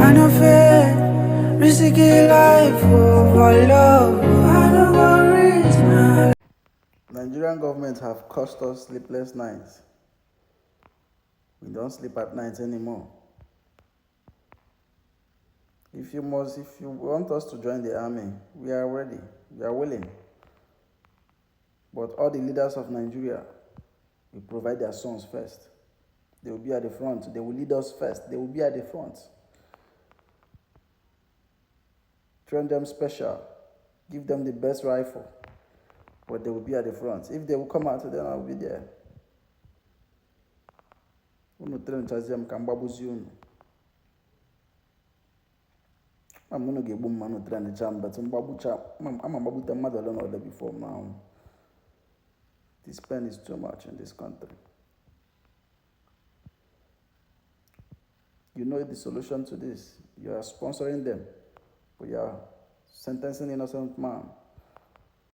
I know fear, risky life over love. I know worries, man. Nigerian government have caused us sleepless nights. We don't sleep at night anymore. If you want us to join the army, we are ready, we are willing. But all the leaders of Nigeria will provide their sons first. They will be at the front. They will lead us first. They will be at the front. Train them special. Give them the best rifle. But they will be at the front. If they will come out, then I will be there. Unu train chazem kambabuzi unu. I'm going to get boom man train the jam, but I'm about the mother alone before now. This pain is too much in this country. You know the solution to this. You are sponsoring them, but you are sentencing innocent man.